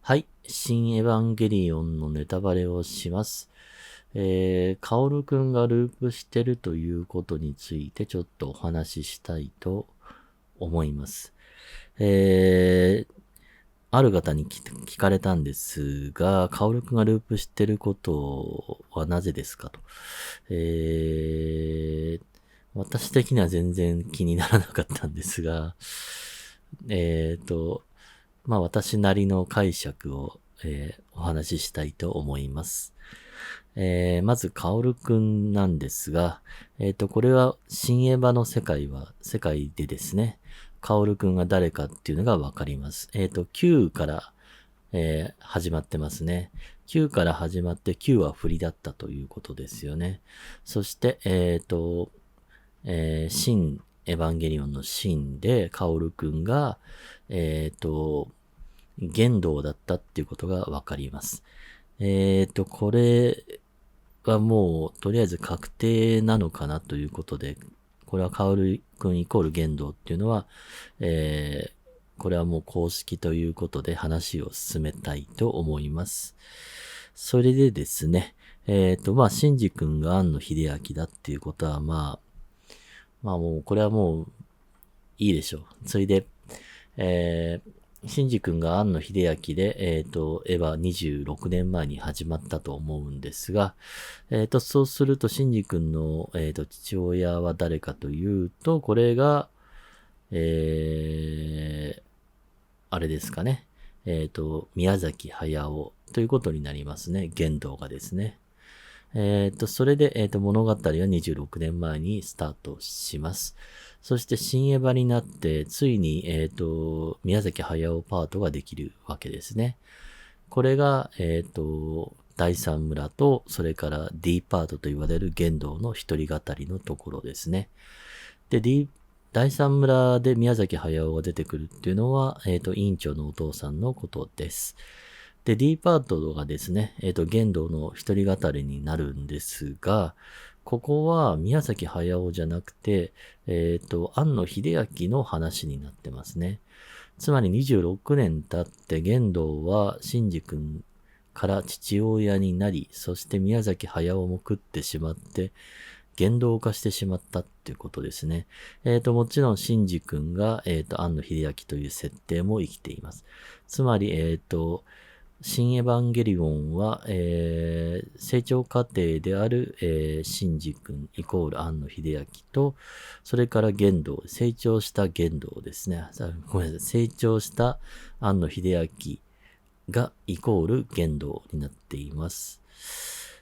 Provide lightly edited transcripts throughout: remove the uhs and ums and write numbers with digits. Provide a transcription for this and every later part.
はい。新エヴァンゲリオンのネタバレをします。カオルくんがループしてるということについてちょっとお話ししたいと思います。ある方に聞かれたんですが、カオルくんがループしてることはなぜですかと。私的には全然気にならなかったんですが、えーと、私なりの解釈を、お話ししたいと思います。まず、カオルくんなんですが、これは、新エヴァの世界でですね、カオルくんが誰かっていうのがわかります。Q から、始まってますね。Q から始まって Q は振りだったということですよね。そして、新エヴァンゲリオンの新で、カオルくんが、言動だったっていうことがわかります。これはもう、とりあえず確定なのかなということで、これはカオルくんイコール言動っていうのは、これはもう公式ということで話を進めたいと思います。それでですね、シンジ君が庵野秀明だっていうことは、もう、これはもう、いいでしょう。それで、シンジ君が庵野秀明で、エヴァ26年前に始まったと思うんですが、そうすると、シンジ君の、父親は誰かというと、これが、あれですかね。宮崎駿ということになりますね。言動がですね。それで、物語は26年前にスタートします。そして、新エヴァになって、ついに、宮崎駿パートができるわけですね。これが、第三村と、それから D パートと言われる言動の一人語りのところですね。で、第三村で宮崎駿が出てくるっていうのは、委員長のお父さんのことです。で、D パートがですね、言動の一人語りになるんですが、ここは宮崎駿じゃなくて、庵野秀明の話になってますね。つまり26年経って言動は真治君から父親になり、そして宮崎駿も食ってしまって、言動化してしまったっていうことですね。もちろん、シンジ君が、庵野秀明という設定も生きています。つまり、新エヴァンゲリオンは、成長過程である、シンジ君イコール庵野秀明と、それから言動、成長した言動ですね。ごめんなさい。成長した庵野秀明がイコール言動になっています。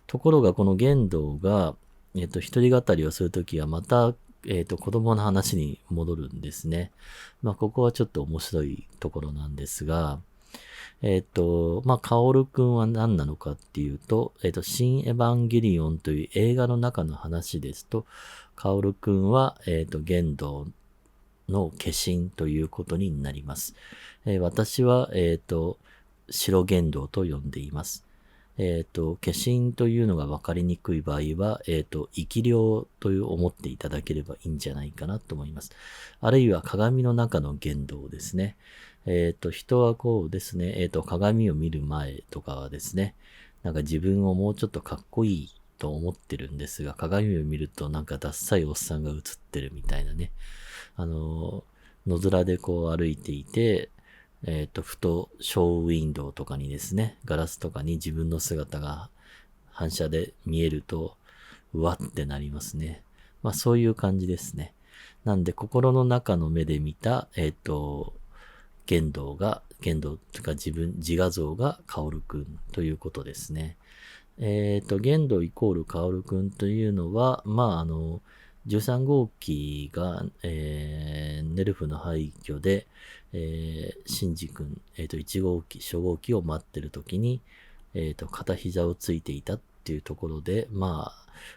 ところが、この言動が、一人語りをするときはまた、子供の話に戻るんですね。ここはちょっと面白いところなんですが、カオルくんは何なのかっていうと、新エヴァンゲリオンという映画の中の話ですと、カオルくんは、言動の化身ということになります。私は、白言動と呼んでいます。化身というのが分かりにくい場合は、生き量という思っていただければいいんじゃないかなと思います。あるいは鏡の中の言動ですね。人はこうですね、鏡を見る前とかはですね、なんか自分をもうちょっとかっこいいと思ってるんですが、鏡を見るとなんかダッサいおっさんが映ってるみたいなね。野面でこう歩いていて、ふとショーウィンドウとかにですね、ガラスとかに自分の姿が反射で見えると、うわってなりますね。そういう感じですね。なんで心の中の目で見た、言動というか自画像がカオルくんということですね。言動イコールカオルくんというのは、13号機が、ネルフの廃墟で、シンジ君、1号機、初号機を待ってる時に、片膝をついていたっていうところで、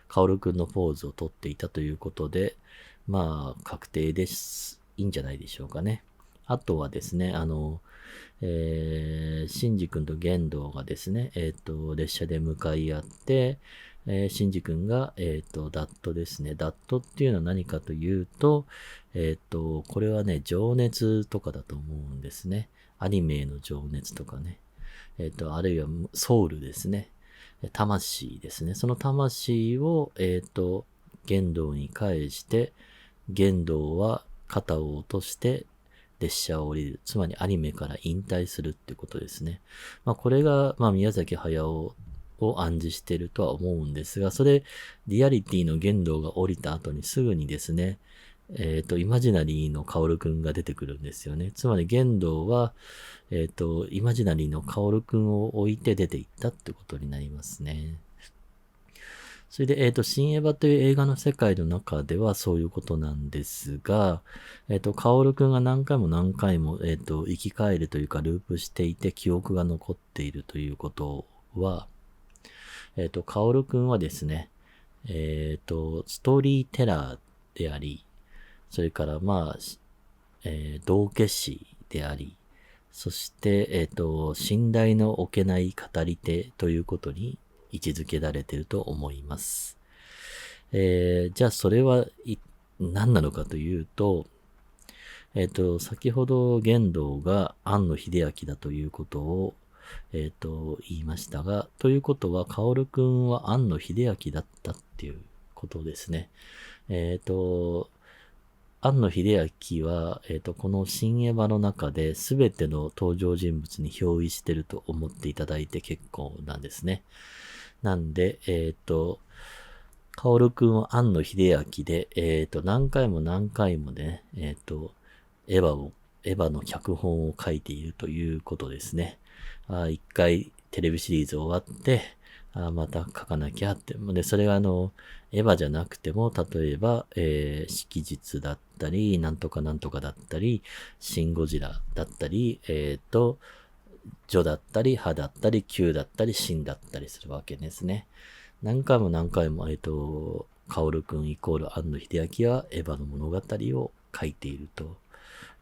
カオルくんのポーズをとっていたということで、確定です。いいんじゃないでしょうかね。あとはですね、シンジ君と玄道がですね、列車で向かい合って、シンジ君が、ダットですね。ダットっていうのは何かというと、これはね、情熱とかだと思うんですね。アニメの情熱とかね。あるいはソウルですね。魂ですね。その魂を、玄道に返して、玄道は肩を落として列車を降りる。つまりアニメから引退するってことですね。これが、宮崎駿を暗示しているとは思うんですが、それ、リアリティの玄道が降りた後にすぐにですね、イマジナリーのカオルくんが出てくるんですよね。つまり玄道は、イマジナリーのカオルくんを置いて出ていったってことになりますね。それで、新エヴァという映画の世界の中ではそういうことなんですが、カオルくんが何回も何回も、生き返るというかループしていて記憶が残っているということは、カオルくんはですね、ストーリーテラーであり、それから道化師であり、そして、信頼の置けない語り手ということに位置づけられていると思います。じゃあそれは何なのかというと、先ほど玄道が庵野秀明だということを、言いましたが、ということは、薫くんは庵野秀明だったっていうことですね。庵野秀明は、この新エヴァの中で全ての登場人物に憑依してると思っていただいて結構なんですね。なんで、薫くんは庵野秀明で、何回も何回もね、エヴァの脚本を書いているということですね。一回テレビシリーズ終わって、また書かなきゃって。で、それがエヴァじゃなくても、例えば、式日だったり、なんとかなんとかだったり、シンゴジラだったり、ジョだったり、ハだったり、キューだったり、シンだったりするわけですね。何回も何回も、カオルくんイコール庵野秀明はエヴァの物語を書いていると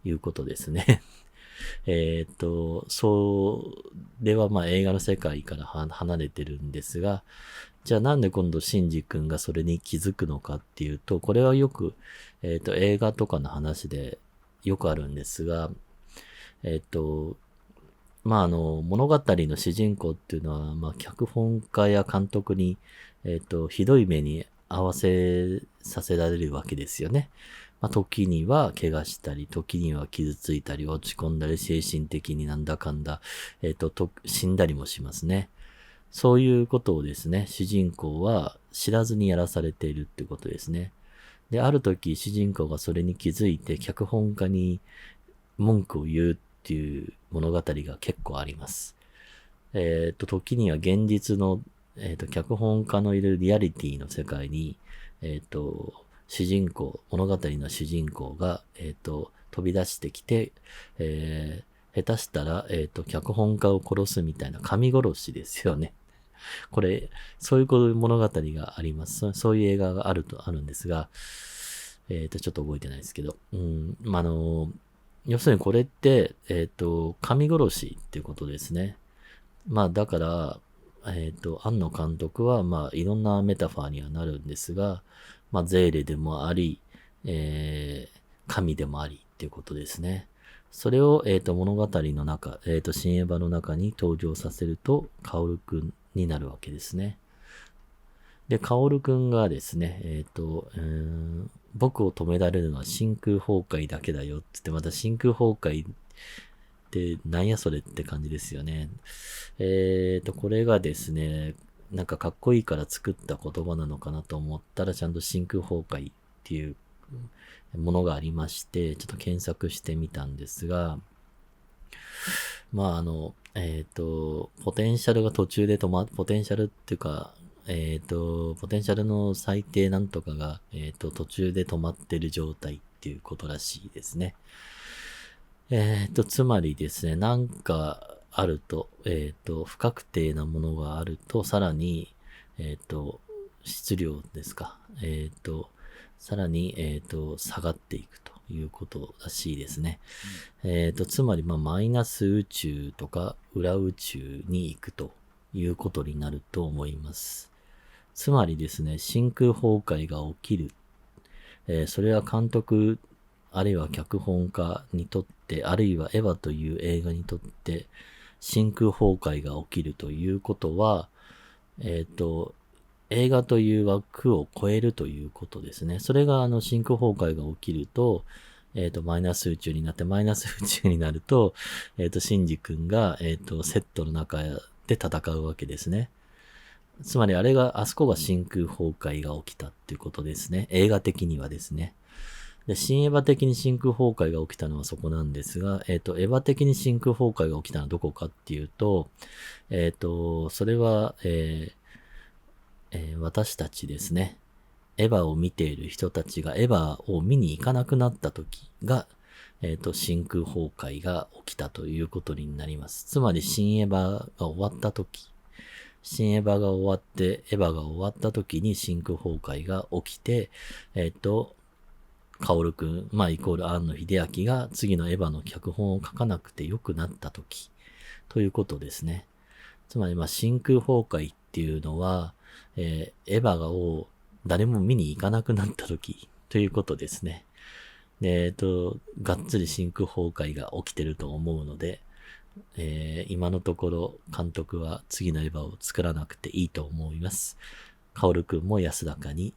いうことですね。それは映画の世界から離れてるんですが、じゃあなんで今度シンジ君がそれに気づくのかっていうと、これはよく、映画とかの話でよくあるんですが、物語の主人公っていうのは、脚本家や監督に、ひどい目に合わせさせられるわけですよね。時には怪我したり、時には傷ついたり、落ち込んだり、精神的になんだかんだ、死んだりもしますね。そういうことをですね、主人公は知らずにやらされているってことですね。で、ある時、主人公がそれに気づいて、脚本家に文句を言うっていう物語が結構あります。時には現実の、脚本家のいるリアリティの世界に、主人公、物語の主人公が、飛び出してきて、下手したら、脚本家を殺すみたいな神殺しですよね。これ、そういう物語があります。そういう映画があるんですが、ちょっと覚えてないですけど、要するにこれって、神殺しっていうことですね。だから、庵野監督は、いろんなメタファーにはなるんですが、ゼーレでもあり、神でもありっていうことですね。それを、物語の中、新エヴァの中に登場させると、カオルくんになるわけですね。で、カオルくんがですね、僕を止められるのは真空崩壊だけだよって言って、また真空崩壊ってなんやそれって感じですよね。これがですね、なんかかっこいいから作った言葉なのかなと思ったら、ちゃんと真空崩壊っていうものがありまして、ちょっと検索してみたんですが、ポテンシャルが途中でポテンシャルっていうか、ポテンシャルの最低なんとかが、途中で止まってる状態っていうことらしいですね。つまりですね、なんかあると、不確定なものがあると、さらに、質量ですか。さらに、下がっていくということらしいですね。つまり、マイナス宇宙とか裏宇宙に行くということになると思います。つまりですね、真空崩壊が起きる。それは監督、あるいは脚本家にとって、あるいはエヴァという映画にとって、真空崩壊が起きるということは、映画という枠を超えるということですね。それが真空崩壊が起きると、マイナス宇宙になって、マイナス宇宙になると、シンジ君が、セットの中で戦うわけですね。つまりあそこが真空崩壊が起きたっていうことですね。映画的にはですね。で、新エヴァ的に真空崩壊が起きたのはそこなんですが、エヴァ的に真空崩壊が起きたのはどこかっていうと、それは、私たちですね。エヴァを見ている人たちがエヴァを見に行かなくなった時が、真空崩壊が起きたということになります。つまり、新エヴァが終わった時、新エヴァが終わって、エヴァが終わった時に真空崩壊が起きて、カオルくん、イコール庵野秀明が次のエヴァの脚本を書かなくてよくなった時、ということですね。つまり、真空崩壊っていうのは、エヴァを誰も見に行かなくなった時ということですね。で、がっつり真空崩壊が起きてると思うので、今のところ監督は次のエヴァを作らなくていいと思います。カオルくんも安らかに